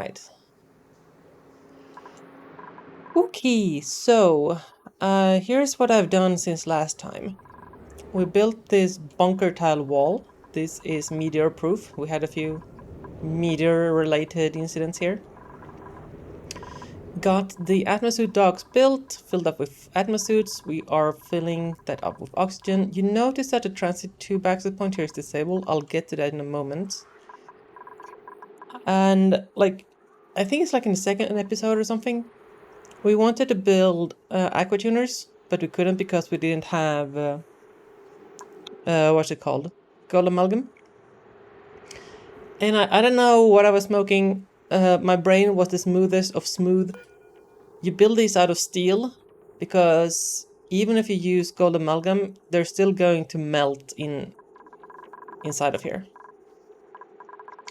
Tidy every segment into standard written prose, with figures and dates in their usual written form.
right. Okay, so here's what I've done since last time. We built this bunker tile wall. This is meteor proof. We had a few meteor related incidents here. Got the atmosuit docks built, filled up with atmosuits. We are filling that up with oxygen. You notice that the transit tube access point here is disabled. I'll get to that in a moment. And like, I think it's like in the second episode or something, we wanted to build aquatuners, but we couldn't because we didn't have what's it called? Gold amalgam. And I don't know what I was smoking. My brain was the smoothest of smooth. You build these out of steel because even if you use gold amalgam, they're still going to melt inside of here.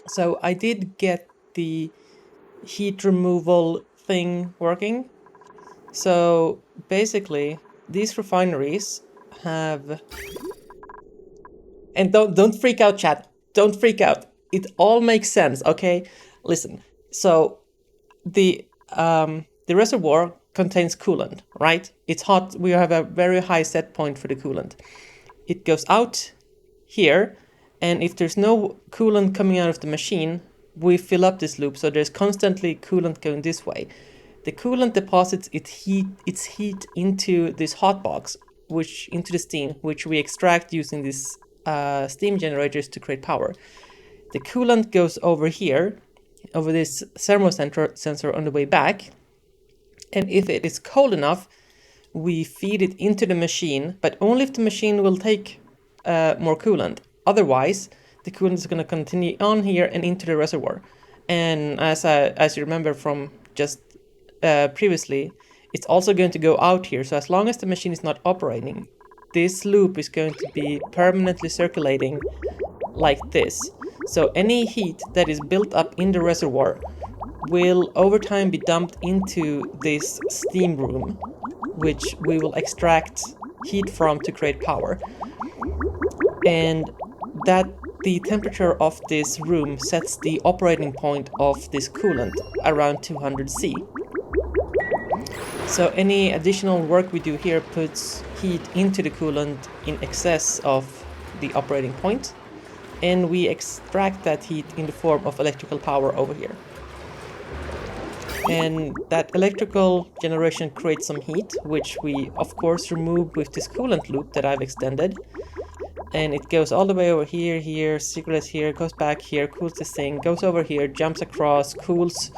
So I did get the heat removal thing working. So basically, these refineries have, and don't freak out, chat. Don't freak out. It all makes sense, okay? Listen. So the reservoir contains coolant, right? It's hot. We have a very high set point for the coolant. It goes out here, and if there's no coolant coming out of the machine, we fill up this loop, so there's constantly coolant going this way. The coolant deposits its heat into this hot box, which into the steam, which we extract using these steam generators to create power. The coolant goes over here, over this thermosensor on the way back, and if it is cold enough, we feed it into the machine, but only if the machine will take more coolant. Otherwise, the coolant is going to continue on here and into the reservoir. And as you remember from just previously, it's also going to go out here. So as long as the machine is not operating, this loop is going to be permanently circulating like this. So any heat that is built up in the reservoir will over time be dumped into this steam room, which we will extract heat from to create power. And that the temperature of this room sets the operating point of this coolant around 200 C. So any additional work we do here puts heat into the coolant in excess of the operating point, and we extract that heat in the form of electrical power over here. And that electrical generation creates some heat, which we of course remove with this coolant loop that I've extended. And it goes all the way over here, circulates here, goes back here, cools this thing, goes over here, jumps across, cools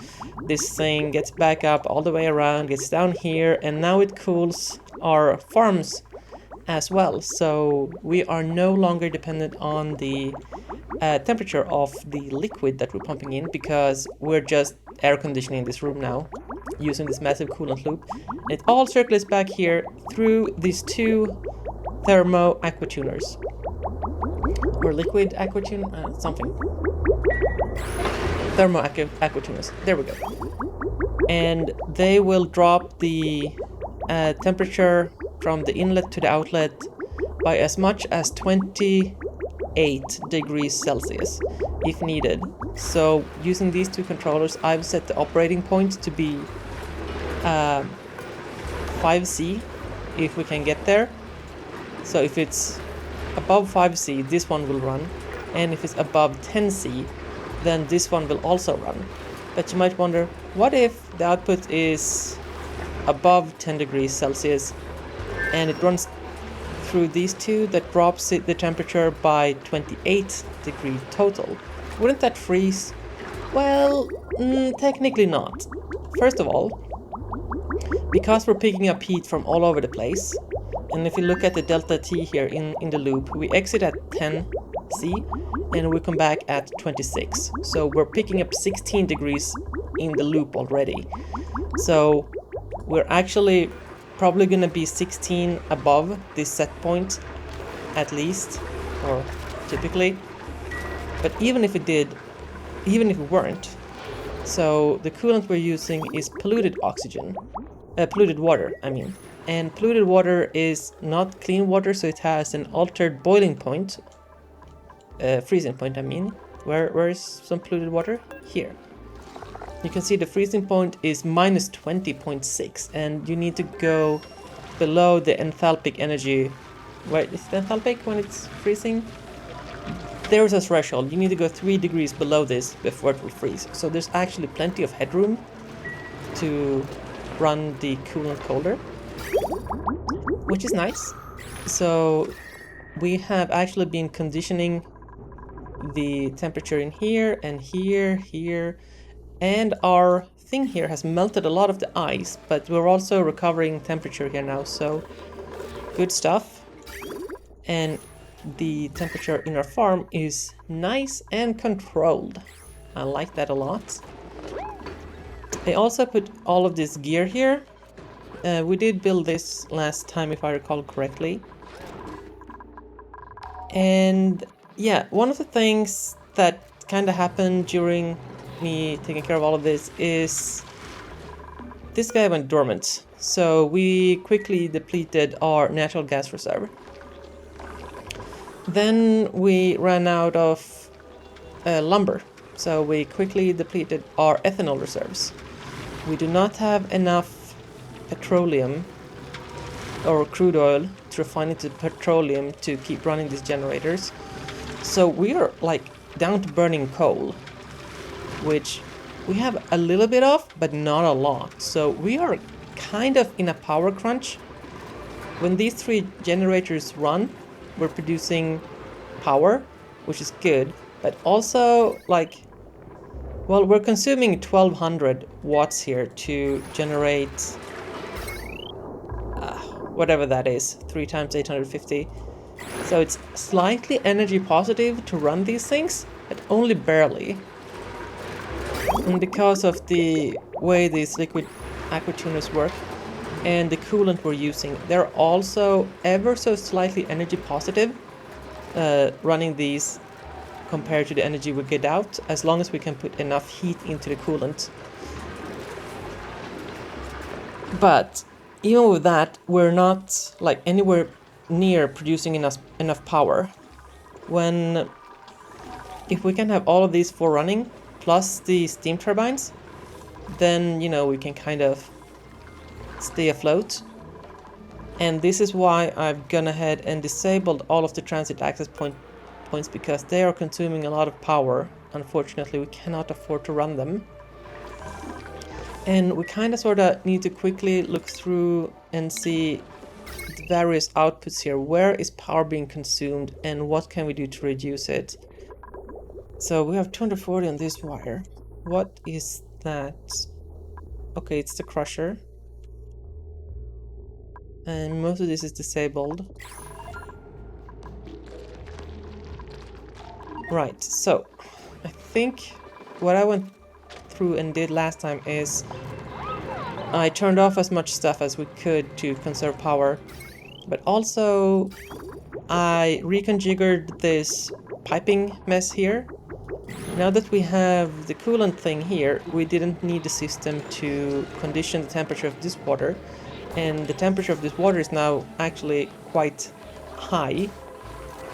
this thing, gets back up all the way around, gets down here, and now it cools our farms as well. So we are no longer dependent on the temperature of the liquid that we're pumping in, because we're just air conditioning this room now using this massive coolant loop. And it all circulates back here through these two thermo aquatuners. Or liquid aquatune, something. Thermo aquatuners. There we go. And they will drop the temperature from the inlet to the outlet by as much as 28 degrees Celsius if needed. So using these two controllers, I've set the operating point to be 5C if we can get there. So if it's above 5C, this one will run, and if it's above 10C, then this one will also run. But you might wonder, what if the output is above 10 degrees Celsius and it runs through these two that drops the temperature by 28 degrees total? Wouldn't that freeze? Well, technically not. First of all, because we're picking up heat from all over the place, and if you look at the delta T here in the loop, we exit at 10C and we come back at 26. So we're picking up 16 degrees in the loop already. So we're actually probably going to be 16 above this set point at least, or typically. But even if it did, even if it weren't, so the coolant we're using is polluted water, I mean. And polluted water is not clean water, so it has an altered boiling point, freezing point, I mean. Where is some polluted water? Here. you can see the freezing point is minus 20.6, and you need to go below the enthalpic energy. Wait, is it enthalpic when it's freezing? There's a threshold. You need to go 3 degrees below this before it will freeze. So there's actually plenty of headroom to run the coolant colder, which is nice. So we have actually been conditioning the temperature in here and here, here, and our thing here has melted a lot of the ice, but we're also recovering temperature here now, so good stuff. And the temperature in our farm is nice and controlled. I like that a lot. I also put all of this gear here. We did build this last time, if I recall correctly. And yeah, one of the things that kind of happened during me taking care of all of this is this guy went dormant. So we quickly depleted our natural gas reserve. Then we ran out of lumber. So we quickly depleted our ethanol reserves. We do not have enough petroleum or crude oil to refine into petroleum to keep running these generators. So we are like down to burning coal, which we have a little bit of, but not a lot. So we are kind of in a power crunch. When these 3 generators run, we're producing power, which is good, but also like, well, we're consuming 1200 watts here to generate whatever that is, 3 times 850. So it's slightly energy positive to run these things, but only barely. And because of the way these liquid aqua tuners work and the coolant we're using, they're also ever so slightly energy positive running these compared to the energy we get out, as long as we can put enough heat into the coolant. But even with that, we're not like anywhere near producing enough power. If we can have all of these 4 running, plus the steam turbines, then, you know, we can kind of stay afloat. And this is why I've gone ahead and disabled all of the transit access points, because they are consuming a lot of power. Unfortunately, we cannot afford to run them. And we kind of sort of need to quickly look through and see the various outputs here. Where is power being consumed and what can we do to reduce it? So we have 240 on this wire. What is that? Okay, it's the crusher. And most of this is disabled. Right, so I think what I went through and did last time is I turned off as much stuff as we could to conserve power, but also I reconfigured this piping mess here. Now that we have the coolant thing here, we didn't need the system to condition the temperature of this water, and the temperature of this water is now actually quite high,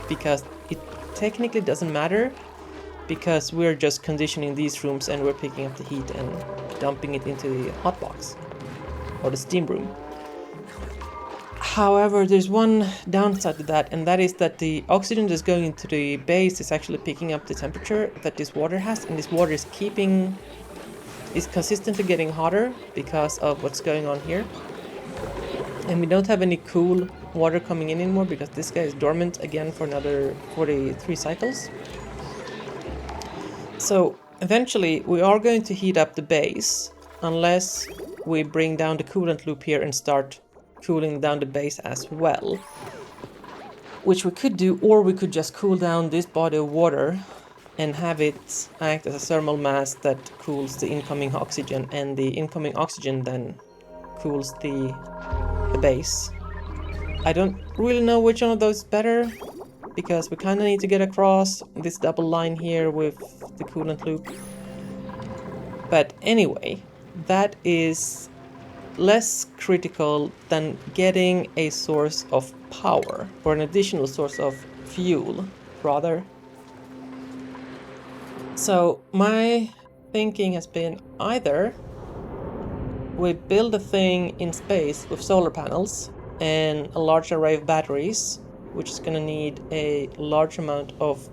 because it technically doesn't matter, because we're just conditioning these rooms and we're picking up the heat and dumping it into the hot box or the steam room. However, there's one downside to that, and that is that the oxygen that's going into the base is actually picking up the temperature that this water has, and this water is consistently getting hotter because of what's going on here. And we don't have any cool water coming in anymore because this guy is dormant again for another 43 cycles. So eventually we are going to heat up the base unless we bring down the coolant loop here and start cooling down the base as well. Which we could do, or we could just cool down this body of water and have it act as a thermal mass that cools the incoming oxygen, and the incoming oxygen then cools the base. I don't really know which one of those is better, because we kind of need to get across this double line here with the coolant loop. But anyway, that is less critical than getting a source of power, or an additional source of fuel, rather. So my thinking has been either we build a thing in space with solar panels and a large array of batteries, which is going to need a large amount of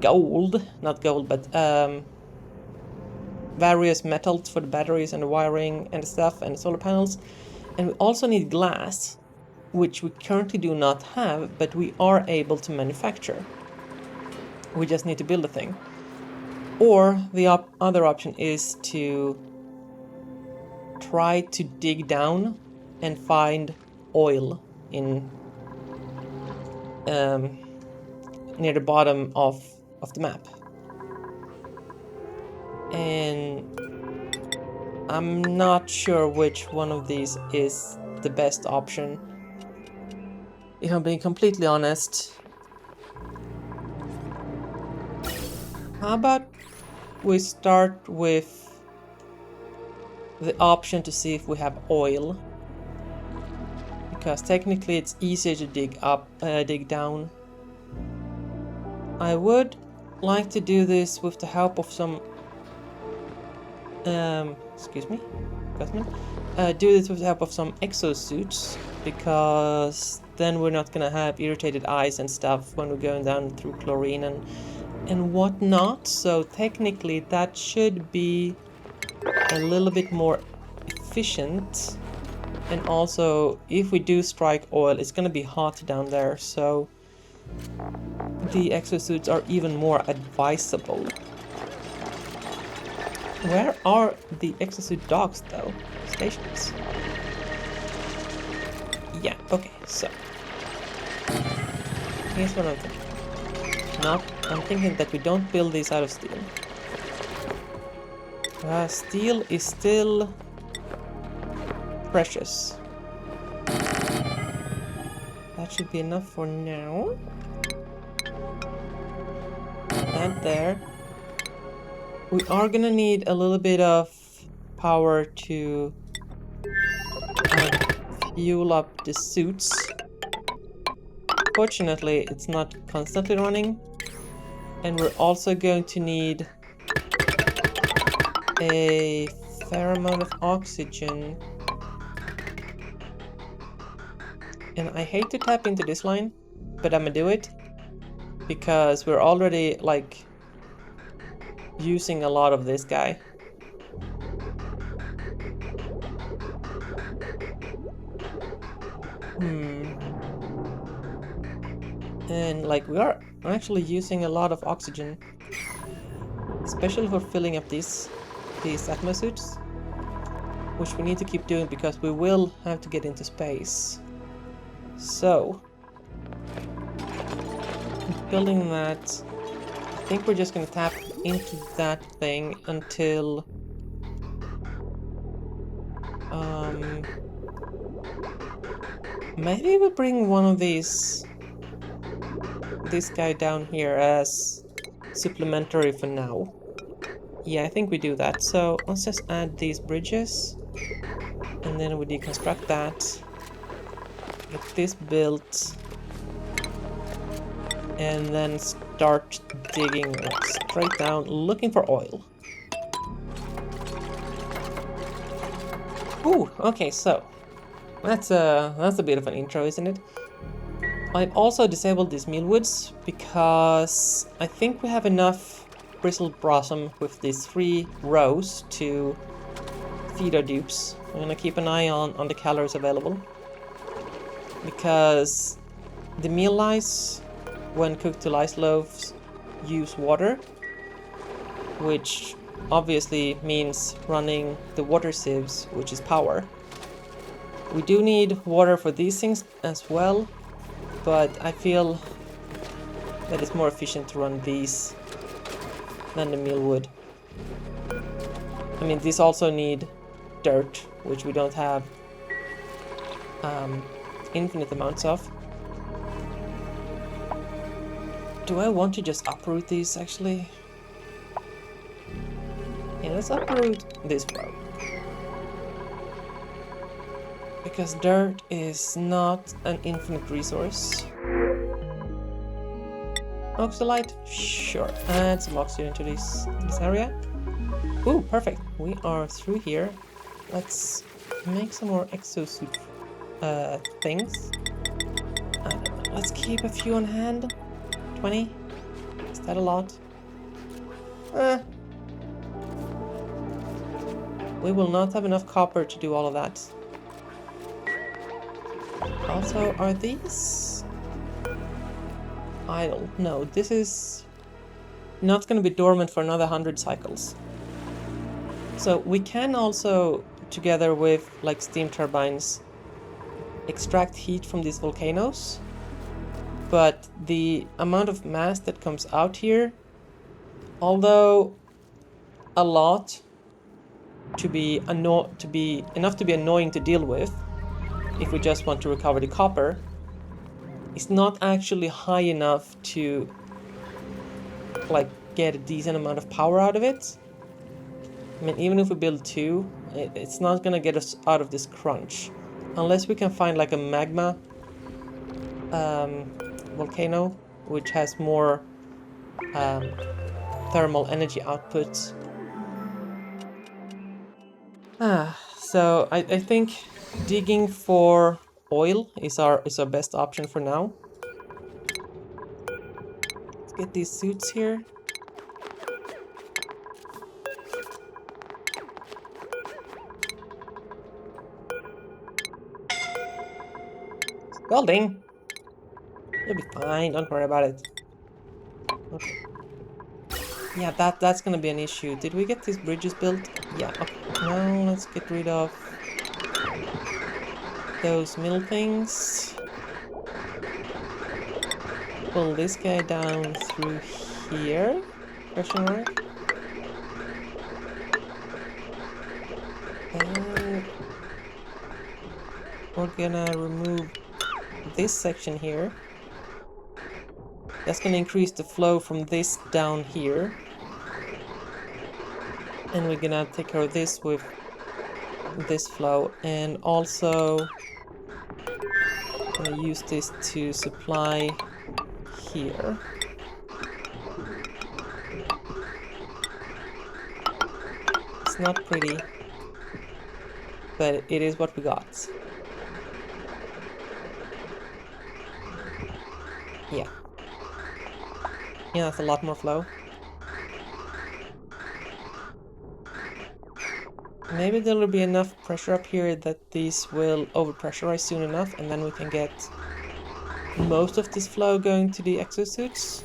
gold, not gold, but various metals for the batteries and the wiring and the stuff and the solar panels. And we also need glass, which we currently do not have, but we are able to manufacture. We just need to build a thing. Or the other option is to try to dig down and find oil in near the bottom of the map. And I'm not sure which one of these is the best option. If I'm being completely honest. How about we start with the option to see if we have oil? Because technically it's easier to dig down. I would like to do this with the help of some excuse me, do this with the help of some exosuits, because then we're not gonna have irritated eyes and stuff when we're going down through chlorine and whatnot. So technically that should be a little bit more efficient. And also, if we do strike oil, it's gonna be hot down there, so the exosuits are even more advisable. Where are the exosuit docks, though? Stations? Yeah, okay, so here's what I'm thinking. I'm thinking that we don't build these out of steel. Steel is still precious. That should be enough for now. That there. We are gonna need a little bit of power to fuel up the suits. Fortunately, it's not constantly running. And we're also going to need a fair amount of oxygen. And I hate to tap into this line, but I'm gonna do it. Because we're already, like, using a lot of this guy. And, like, we are actually using a lot of oxygen. Especially for filling up these atmosuits. Which we need to keep doing because we will have to get into space. So, building that, I think we're just gonna tap into that thing until maybe we bring one of this guy down here as supplementary for now. Yeah, I think we do that. So let's just add these bridges and then we deconstruct that, get this built, and then start digging straight down, looking for oil. Ooh, okay, so that's a bit of an intro, isn't it? I've also disabled these mealwoods because I think we have enough bristled blossom with these 3 rows to feed our dupes. I'm gonna keep an eye on the calories available, because the meal lice, when cooked to lice loaves, use water, which obviously means running the water sieves, which is power. We do need water for these things as well, but I feel that it's more efficient to run these than the mealwood. I mean, these also need dirt, which we don't have infinite amounts of. Do I want to just uproot these, actually? Yeah, let's uproot this row. Because dirt is not an infinite resource. Oxalite? Sure. Add some oxygen to this area. Ooh, perfect. We are through here. Let's make some more exosuit things. I don't know. Let's keep a few on hand. 20? Is that a lot? We will not have enough copper to do all of that. Also, are these idle? No, this is not going to be dormant for another 100 cycles. So we can also, together with like steam turbines, extract heat from these volcanoes, but the amount of mass that comes out here, although a lot to be enough to be annoying to deal with if we just want to recover the copper, is not actually high enough to like get a decent amount of power out of it. I mean, even if we build 2, it's not gonna get us out of this crunch. Unless we can find like a magma volcano, which has more thermal energy output. So I think digging for oil is our best option for now. Let's get these suits here. Building. You'll be fine, don't worry about it. Okay. Yeah, that's gonna be an issue. Did we get these bridges built? Yeah, okay. Now let's get rid of those middle things. Pull this guy down through here? Question mark. And we're gonna remove this section here. That's gonna increase the flow from this down here. And we're gonna take care of this with this flow, and also gonna use this to supply here. It's not pretty, but it is what we got. Yeah. Yeah, that's a lot more flow. Maybe there will be enough pressure up here that these will overpressurize soon enough, and then we can get most of this flow going to the exosuits.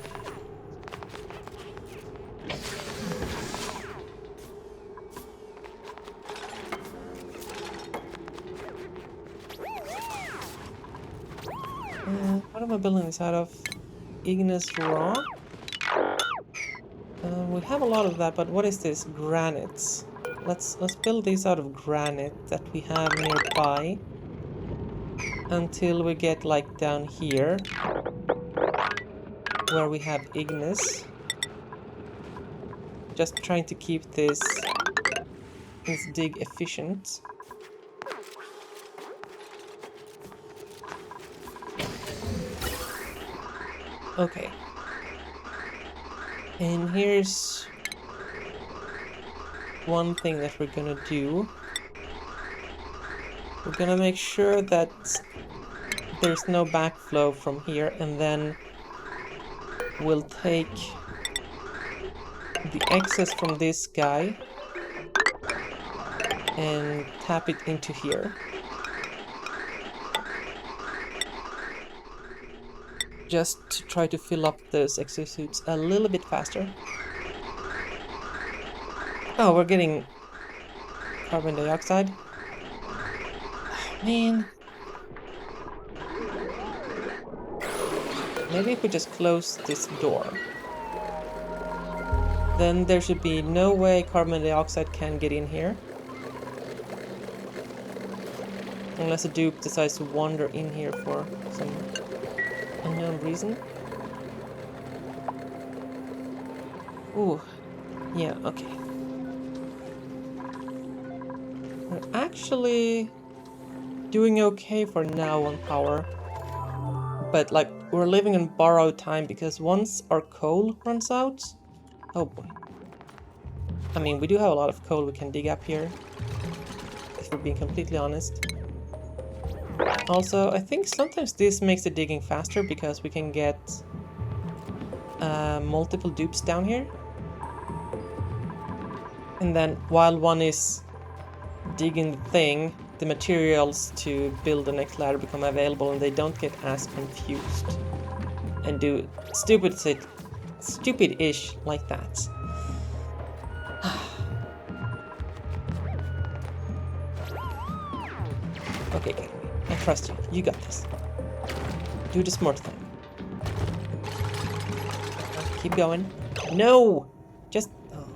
What am I building this out of? Igneous rock? We have a lot of that, but what is this? Granite. Let's build these out of granite that we have nearby until we get like down here where we have igneous. Just trying to keep this dig efficient. Okay. And here's one thing that we're gonna do. We're gonna make sure that there's no backflow from here, and then we'll take the excess from this guy and tap it into here. Just to try to fill up those exosuits a little bit faster. Oh, we're getting carbon dioxide. Man. Maybe if we just close this door. Then there should be no way carbon dioxide can get in here. Unless a dupe decides to wander in here for some unknown reason. Ooh. Yeah, okay. We're actually doing okay for now on power. But like, we're living in borrowed time because once our coal runs out... Oh boy. I mean, we do have a lot of coal we can dig up here, if we're being completely honest. Also, I think sometimes this makes the digging faster because we can get multiple dupes down here. And then while one is digging the thing, the materials to build the next ladder become available and they don't get as confused and do stupid-ish like that. Okay, Gary, I trust you. You got this. Do the smart thing. Keep going. No! Just... Oh.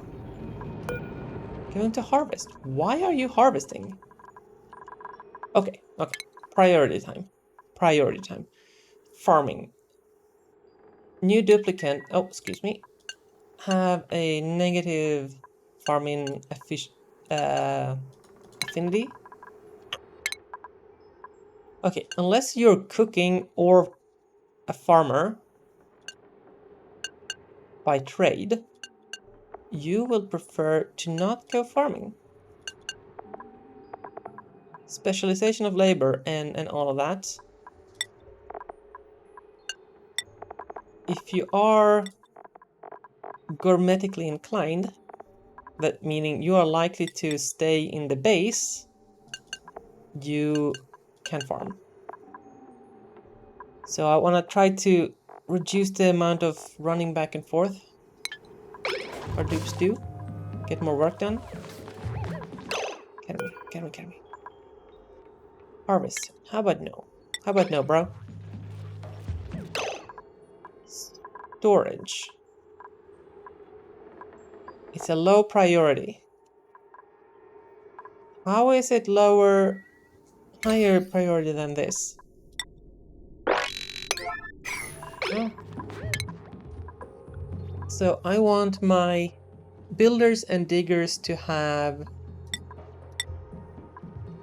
Going to harvest. Why are you harvesting? Okay, okay. Priority time. Priority time. Farming. New duplicant... Oh, excuse me. Have a negative farming affinity. Okay, unless you're cooking or a farmer by trade, you will prefer to not go farming. Specialization of labor and all of that. If you are gourmetically inclined, that meaning you are likely to stay in the base, you can farm. So I want to try to reduce the amount of running back and forth our dupes do. Get more work done. Can we? Harvest. How about no? How about no, bro? Storage. It's a low priority. How is it higher priority than this? Oh. So I want my builders and diggers to have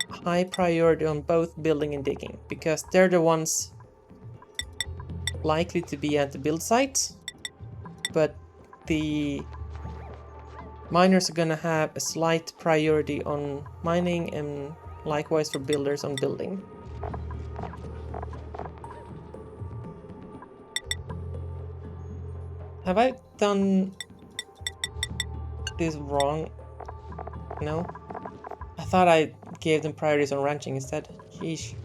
high priority on both building and digging, because they're the ones likely to be at the build site, but the miners are gonna have a slight priority on mining and likewise for builders on building. Have I done this wrong? No? I thought I gave them priorities on ranching instead. Sheesh.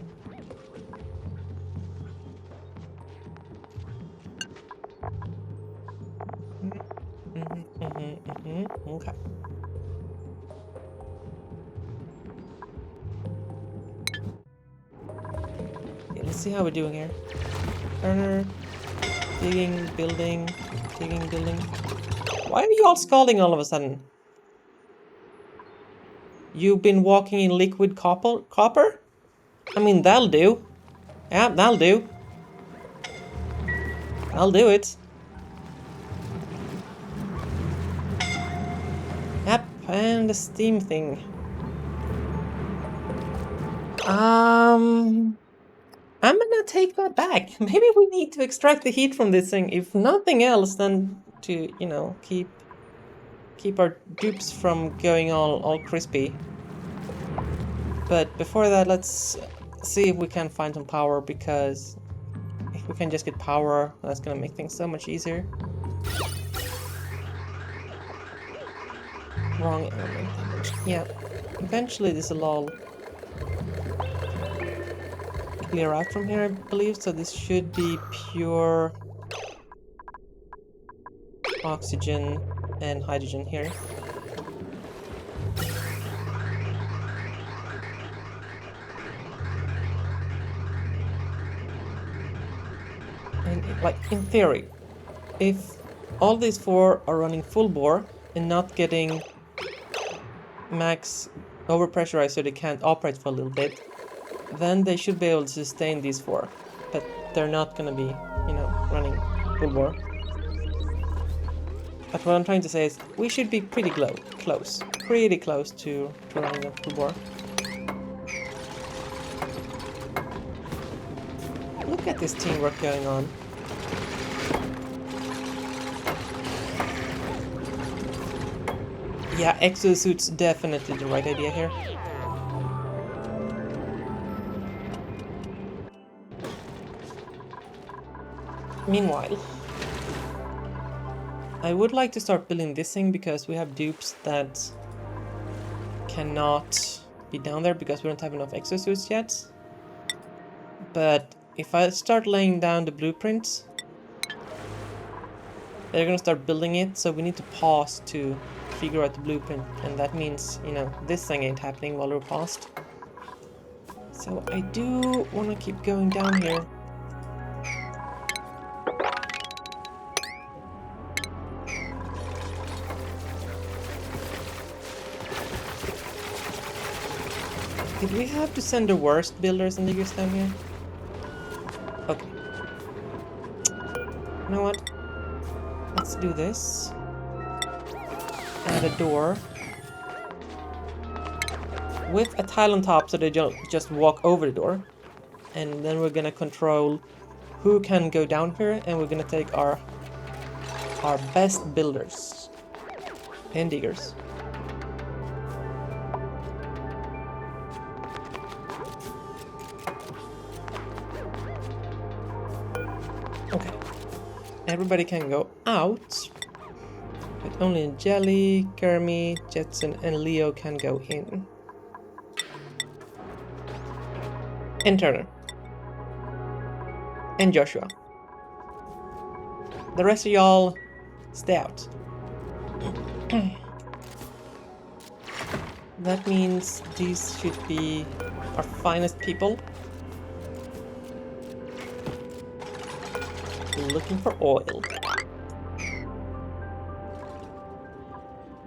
Okay. Okay, let's see how we're doing here. Turner, digging, building, digging, building. Why are you all scalding all of a sudden? You've been walking in liquid copper? I mean, that'll do. Yeah, that'll do. I'll do it. Yep, and the steam thing. I'm gonna take that back. Maybe we need to extract the heat from this thing. If nothing else, then to, you know, keep our dupes from going all crispy. But before that, let's see if we can find some power, because if we can just get power, that's gonna make things so much easier. Wrong element damage. Yeah, eventually this will all clear out from here, I believe, so this should be pure oxygen and hydrogen here. And like, in theory, if all these four are running full bore and not getting max overpressurized so they can't operate for a little bit, then they should be able to sustain these four. But they're not gonna be, you know, running full bore. But what I'm trying to say is we should be pretty close to running a full bore. Look at this teamwork going on. Yeah, exosuit's definitely the right idea here. Meanwhile, I would like to start building this thing because we have dupes that cannot be down there because we don't have enough exosuits yet. But if I start laying down the blueprints, they're gonna start building it, so we need to pause to figure out the blueprint, and that means, you know, this thing ain't happening while we're paused. So I do want to keep going down here. Did we have to send the worst builders and diggers down here? Okay. You know what? Let's do this. Add a door. With a tile on top so they don't just walk over the door. And then we're gonna control who can go down here, and we're gonna take our best builders and diggers. Okay. Everybody can go out, but only Jelly, Kermie, Jetson, and Leo can go in. And Turner. And Joshua. The rest of y'all stay out. That means these should be our finest people. Looking for oil.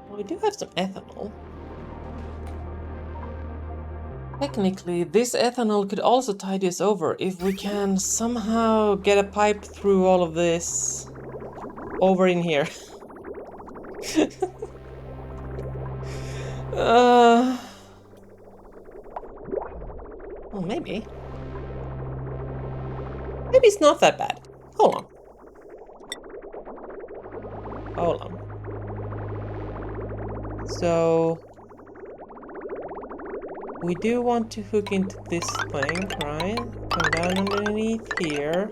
Well, we do have some ethanol. Technically, this ethanol could also tide us over if we can somehow get a pipe through all of this over in here. Well, maybe. Maybe it's not that bad. Hold on. Hold on. So we do want to hook into this thing, right? Come down underneath here.